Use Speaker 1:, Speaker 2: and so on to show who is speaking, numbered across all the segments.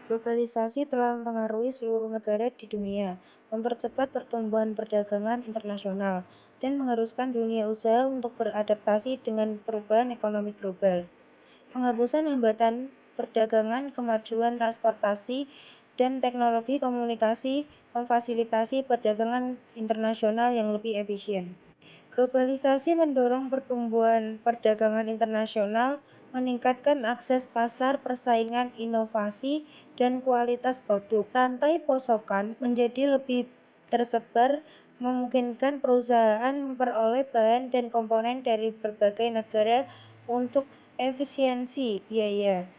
Speaker 1: Globalisasi telah mempengaruhi seluruh negara di dunia, mempercepat pertumbuhan perdagangan internasional, dan mengharuskan dunia usaha untuk beradaptasi dengan perubahan ekonomi global. Penghapusan hambatan perdagangan, kemajuan transportasi, dan teknologi komunikasi memfasilitasi perdagangan internasional yang lebih efisien. Globalisasi mendorong pertumbuhan perdagangan internasional, meningkatkan akses pasar, persaingan, inovasi, dan kualitas produk. Rantai pasokan menjadi lebih tersebar, memungkinkan perusahaan memperoleh bahan dan komponen dari berbagai negara untuk efisiensi biaya.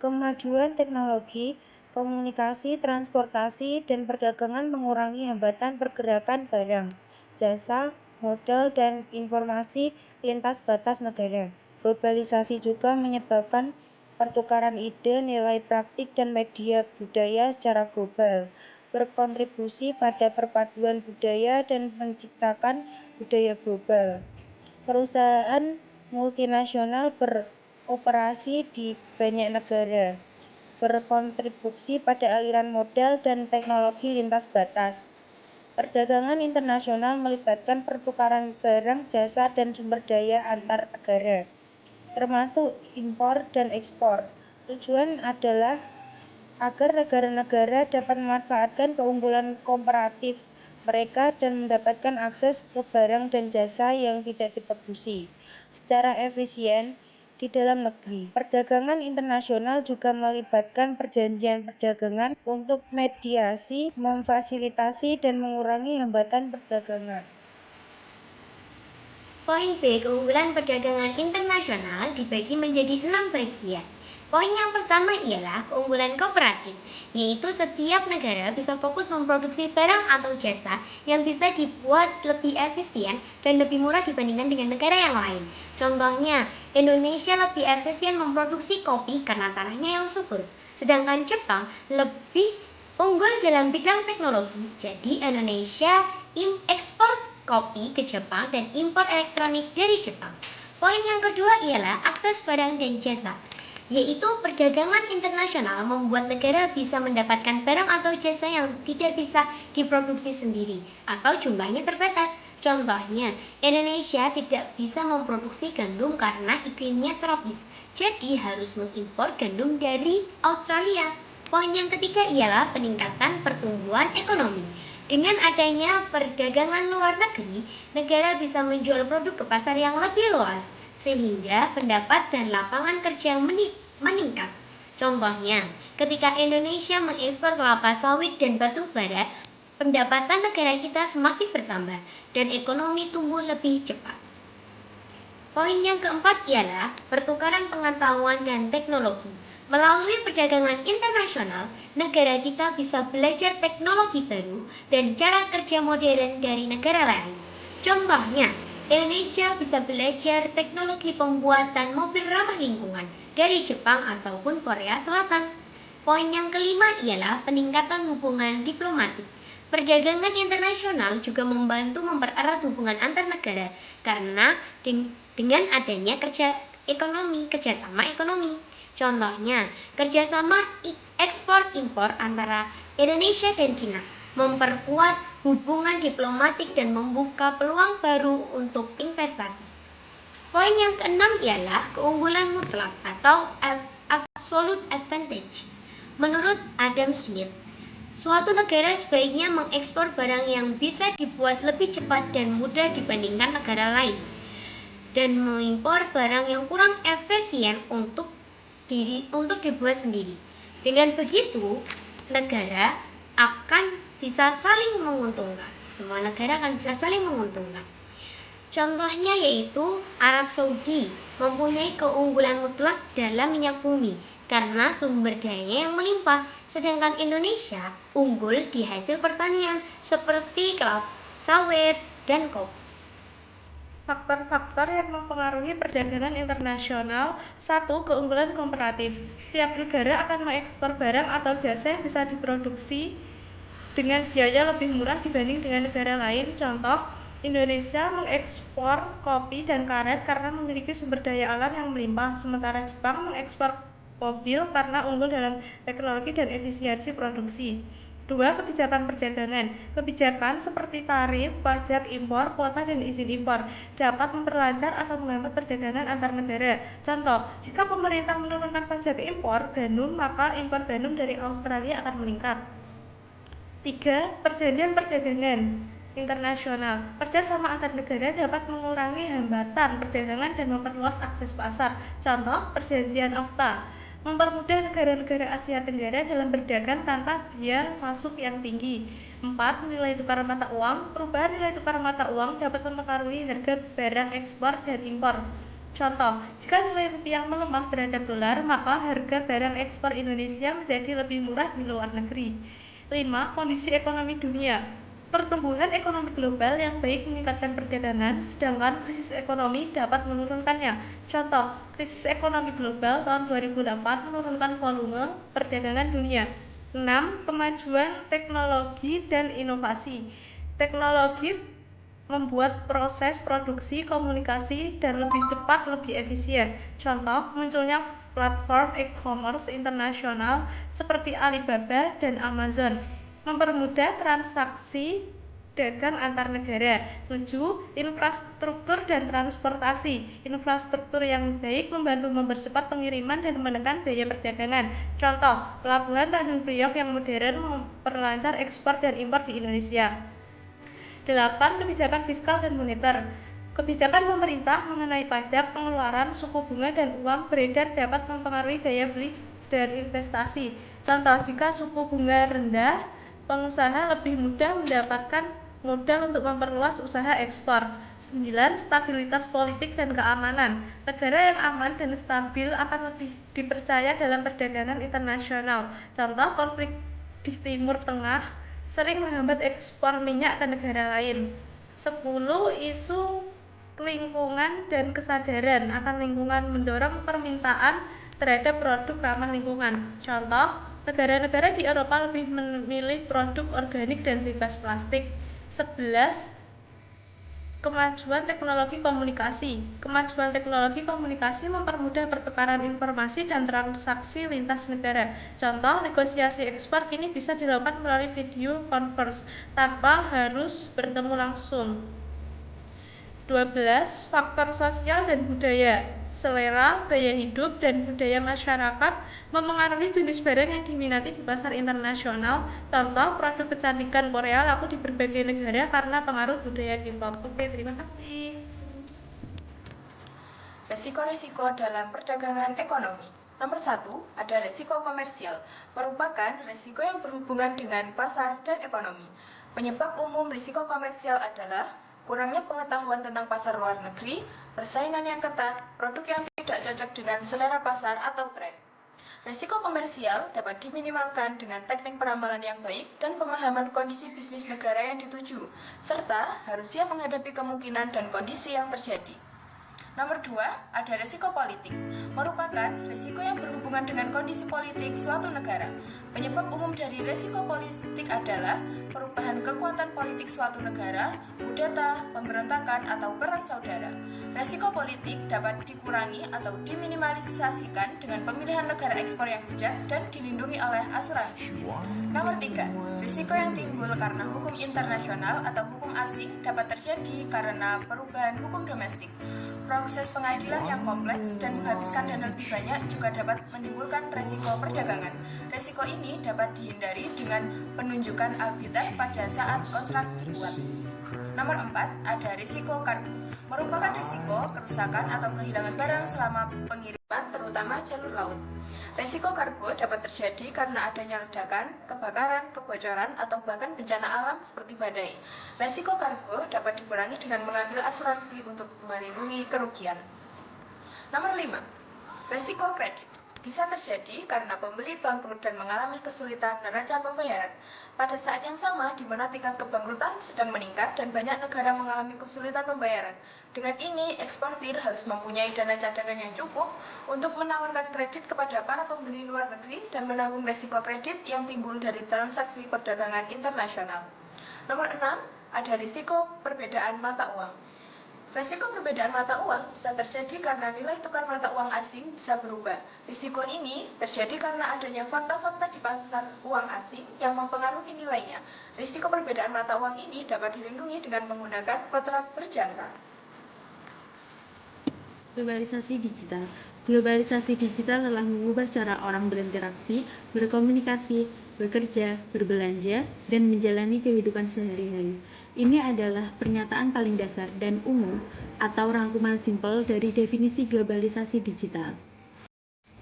Speaker 1: Kemajuan teknologi, komunikasi, transportasi, dan perdagangan mengurangi hambatan pergerakan barang, jasa, modal, dan informasi lintas batas negara. Globalisasi juga menyebabkan pertukaran ide, nilai praktik, dan media budaya secara global, berkontribusi pada perpaduan budaya dan menciptakan budaya global. Perusahaan multinasional beroperasi di banyak negara, berkontribusi pada aliran modal dan teknologi lintas batas. Perdagangan internasional melibatkan pertukaran barang, jasa, dan sumber daya antar negara, termasuk impor dan ekspor. Tujuan adalah agar negara-negara dapat memanfaatkan keunggulan komparatif mereka dan mendapatkan akses ke barang dan jasa yang tidak diproduksi secara efisien di dalam negeri. Perdagangan internasional juga melibatkan perjanjian perdagangan untuk mediasi, memfasilitasi, dan mengurangi hambatan perdagangan.
Speaker 2: Poin B, keunggulan perdagangan internasional dibagi menjadi 6 bagian. Poin yang pertama ialah keunggulan kooperatif, yaitu setiap negara bisa fokus memproduksi barang atau jasa yang bisa dibuat lebih efisien dan lebih murah dibandingkan dengan negara yang lain. Contohnya, Indonesia lebih efisien memproduksi kopi karena tanahnya yang subur, sedangkan Jepang lebih unggul dalam bidang teknologi. Jadi Indonesia ekspor kopi ke Jepang dan impor elektronik dari Jepang. Poin yang kedua ialah akses barang dan jasa, yaitu perdagangan internasional membuat negara bisa mendapatkan barang atau jasa yang tidak bisa diproduksi sendiri atau jumlahnya terbatas. Contohnya, Indonesia tidak bisa memproduksi gandum karena iklimnya tropis, jadi harus mengimpor gandum dari Australia. Poin yang ketiga ialah peningkatan pertumbuhan ekonomi. Dengan adanya perdagangan luar negeri, negara bisa menjual produk ke pasar yang lebih luas, sehingga pendapat dan lapangan kerja meningkat. Contohnya, ketika Indonesia mengekspor kelapa sawit dan batu bara, pendapatan negara kita semakin bertambah dan ekonomi tumbuh lebih cepat. Poin yang keempat ialah pertukaran pengetahuan dan teknologi. Melalui perdagangan internasional, negara kita bisa belajar teknologi baru dan cara kerja modern dari negara lain. Contohnya, Indonesia bisa belajar teknologi pembuatan mobil ramah lingkungan dari Jepang ataupun Korea Selatan. Poin yang kelima ialah peningkatan hubungan diplomatik. Perdagangan internasional juga membantu mempererat hubungan antar negara karena dengan adanya kerjasama ekonomi. Contohnya, kerjasama ekspor-impor antara Indonesia dan China memperkuat hubungan diplomatik dan membuka peluang baru untuk investasi. Poin yang keenam ialah keunggulan mutlak atau absolute advantage. Menurut Adam Smith, suatu negara sebaiknya mengekspor barang yang bisa dibuat lebih cepat dan mudah dibandingkan negara lain, dan mengimpor barang yang kurang efisien untuk dibuat sendiri. Dengan begitu, negara akan bisa saling menguntungkan. Semua negara akan bisa saling menguntungkan. Contohnya yaitu Arab Saudi mempunyai keunggulan mutlak dalam minyak bumi karena sumber dayanya yang melimpah, sedangkan Indonesia unggul di hasil pertanian seperti kelapa sawit dan kopi.
Speaker 1: Faktor-faktor yang mempengaruhi perdagangan internasional. 1. Keunggulan komparatif. Setiap negara akan mengekspor barang atau jasa yang bisa diproduksi dengan biaya lebih murah dibanding dengan negara lain. Contoh, Indonesia mengekspor kopi dan karet karena memiliki sumber daya alam yang melimpah, sementara Jepang mengekspor
Speaker 3: mobil karena unggul dalam teknologi dan efisiensi produksi. 2. Kebijakan perdagangan. Kebijakan seperti tarif, pajak impor, kuota, dan izin impor dapat memperlancar atau menghambat perdagangan antar negara. Contoh, jika pemerintah menurunkan pajak impor gandum, maka impor gandum dari Australia akan meningkat. 3. Perjanjian perdagangan internasional. Kerjasama antar negara dapat mengurangi hambatan perdagangan dan memperluas akses pasar. Contoh, perjanjian OCTA mempermudah negara-negara Asia Tenggara dalam berdagang tanpa biaya masuk yang tinggi. 4. Nilai tukar mata uang. Perubahan nilai tukar mata uang dapat mempengaruhi harga barang ekspor dan impor. Contoh, jika nilai rupiah melemah terhadap dolar, maka harga barang ekspor Indonesia menjadi lebih murah di luar negeri. 5. Kondisi ekonomi dunia. Pertumbuhan ekonomi global yang baik meningkatkan perdagangan, sedangkan krisis ekonomi dapat menurunkannya. Contoh, krisis ekonomi global tahun 2008 menurunkan volume perdagangan dunia. 6. Kemajuan teknologi dan inovasi. Teknologi membuat proses produksi, komunikasi, dan lebih cepat, lebih efisien. Contoh, munculnya platform e-commerce internasional seperti Alibaba dan Amazon mempermudah transaksi dagang antar negara. 7. Infrastruktur dan transportasi. Infrastruktur yang baik membantu mempercepat pengiriman dan menekan biaya perdagangan. Contoh, pelabuhan Tanjung Priok yang modern memperlancar ekspor dan impor di Indonesia. 8. Kebijakan fiskal dan moneter. Kebijakan pemerintah mengenai pajak, pengeluaran, suku bunga, dan uang beredar dapat mempengaruhi daya beli dan investasi. Contoh, jika suku bunga rendah, pengusaha lebih mudah mendapatkan modal untuk memperluas usaha ekspor. 9. Stabilitas politik dan keamanan. Negara yang aman dan stabil akan lebih dipercaya dalam perdagangan internasional. Contoh, konflik di Timur Tengah sering menghambat ekspor minyak ke negara lain. 10. Isu lingkungan dan kesadaran akan lingkungan mendorong permintaan terhadap produk ramah lingkungan. Contoh, negara-negara di Eropa lebih memilih produk organik dan bebas plastik. 11. Kemajuan teknologi komunikasi. Kemajuan teknologi komunikasi mempermudah pertukaran informasi dan transaksi lintas negara. Contoh, negosiasi ekspor kini bisa dilakukan melalui video conference tanpa harus bertemu langsung. 12. Faktor sosial dan budaya. Selera, gaya hidup, dan budaya masyarakat mempengaruhi jenis barang yang diminati di pasar internasional. Contoh, produk kecantikan Korea laku di berbagai negara karena pengaruh budaya K-pop. Oke, terima kasih.
Speaker 4: Resiko-resiko dalam perdagangan ekonomi. Nomor 1, ada resiko komersial, merupakan resiko yang berhubungan dengan pasar dan ekonomi. Penyebab umum risiko komersial adalah kurangnya pengetahuan tentang pasar luar negeri, persaingan yang ketat, produk yang tidak cocok dengan selera pasar atau tren. Risiko komersial dapat diminimalkan dengan teknik peramalan yang baik dan pemahaman kondisi bisnis negara yang dituju, serta harus siap menghadapi kemungkinan dan kondisi yang terjadi. Nomor 2, ada resiko politik, merupakan risiko yang berhubungan dengan kondisi politik suatu negara. Penyebab umum dari resiko politik adalah perubahan kekuatan politik suatu negara, kudeta, pemberontakan, atau perang saudara. Resiko politik dapat dikurangi atau diminimalisasikan dengan pemilihan negara ekspor yang bijak dan dilindungi oleh asuransi. Nomor 3, risiko yang timbul karena hukum internasional atau hukum asing dapat terjadi karena perubahan hukum domestik. Proses pengadilan yang kompleks dan menghabiskan dana lebih banyak juga dapat menimbulkan resiko perdagangan. Resiko ini dapat dihindari dengan penunjukan arbiter pada saat kontrak dibuat. Nomor 4, ada risiko kargo, merupakan risiko kerusakan atau kehilangan barang selama pengiriman, terutama jalur laut. Risiko kargo dapat terjadi karena adanya ledakan, kebakaran, kebocoran, atau bahkan bencana alam seperti badai. Risiko kargo dapat dikurangi dengan mengambil asuransi untuk melindungi kerugian. Nomor 5, risiko kredit. Bisa terjadi karena pembeli bangkrut dan mengalami kesulitan neraca pembayaran. Pada saat yang sama, di mana tingkat kebangkrutan sedang meningkat dan banyak negara mengalami kesulitan pembayaran. Dengan ini, eksportir harus mempunyai dana cadangan yang cukup untuk menawarkan kredit kepada para pembeli luar negeri dan menanggung risiko kredit yang timbul dari transaksi perdagangan internasional. Nomor 6, ada risiko perbedaan mata uang. Risiko perbedaan mata uang bisa terjadi karena nilai tukar mata uang asing bisa berubah. Risiko ini terjadi karena adanya fakta-fakta di pasar uang asing yang mempengaruhi nilainya. Risiko perbedaan mata uang ini dapat dilindungi dengan menggunakan kontrak berjangka.
Speaker 5: Globalisasi digital. Globalisasi digital telah mengubah cara orang berinteraksi, berkomunikasi, bekerja, berbelanja, dan menjalani kehidupan sehari-hari. Ini adalah pernyataan paling dasar dan umum atau rangkuman simpel dari definisi globalisasi digital.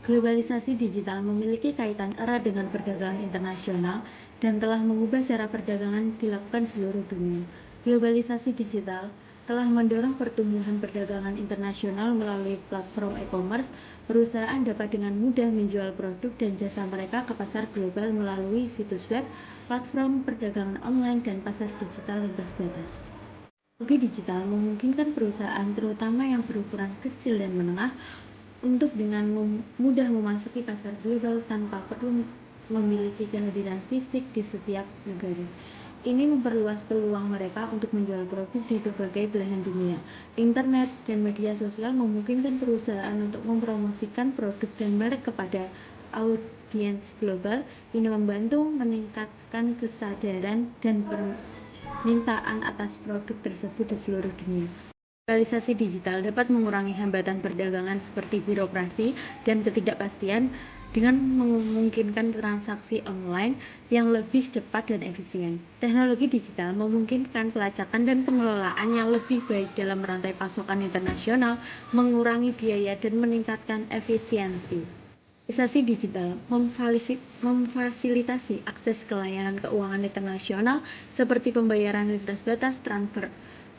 Speaker 5: Globalisasi digital memiliki kaitan erat dengan perdagangan internasional dan telah mengubah cara perdagangan dilakukan seluruh dunia. Globalisasi digital telah mendorong pertumbuhan perdagangan internasional melalui platform e-commerce. Perusahaan dapat dengan mudah menjual produk dan jasa mereka ke pasar global melalui situs web, platform perdagangan online, dan pasar digital lintas batas. Teknologi digital memungkinkan perusahaan, terutama yang berukuran kecil dan menengah, untuk dengan mudah memasuki pasar global tanpa perlu memiliki kehadiran fisik di setiap negara. Ini memperluas peluang mereka untuk menjual produk di berbagai belahan dunia. Internet dan media sosial memungkinkan perusahaan untuk mempromosikan produk dan merek kepada audiens global. Ini membantu meningkatkan kesadaran dan permintaan atas produk tersebut di seluruh dunia. Globalisasi digital dapat mengurangi hambatan perdagangan seperti birokrasi dan ketidakpastian dengan memungkinkan transaksi online yang lebih cepat dan efisien. Teknologi digital memungkinkan pelacakan dan pengelolaan yang lebih baik dalam rantai pasokan internasional, mengurangi biaya dan meningkatkan efisiensi. Globalisasi digital memfasilitasi akses ke layanan keuangan internasional seperti pembayaran lintas batas, transfer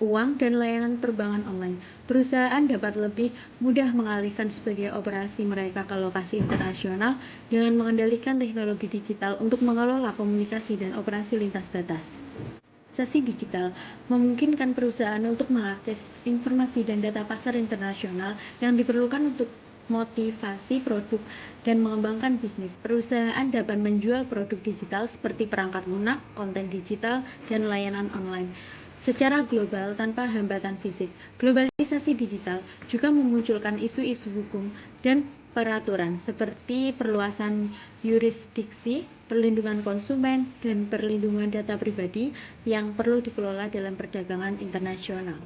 Speaker 5: uang, dan layanan perbankan online. Perusahaan dapat lebih mudah mengalihkan sebagai operasi mereka ke lokasi internasional dengan mengendalikan teknologi digital untuk mengelola komunikasi dan operasi lintas batas. Globalisasi digital memungkinkan perusahaan untuk mengakses informasi dan data pasar internasional yang diperlukan untuk motivasi produk dan mengembangkan bisnis. Perusahaan dapat menjual produk digital seperti perangkat lunak, konten digital, dan layanan online secara global tanpa hambatan fisik. Globalisasi digital juga memunculkan isu-isu hukum dan peraturan seperti perluasan yurisdiksi, perlindungan konsumen, dan perlindungan data pribadi yang perlu dikelola dalam perdagangan internasional.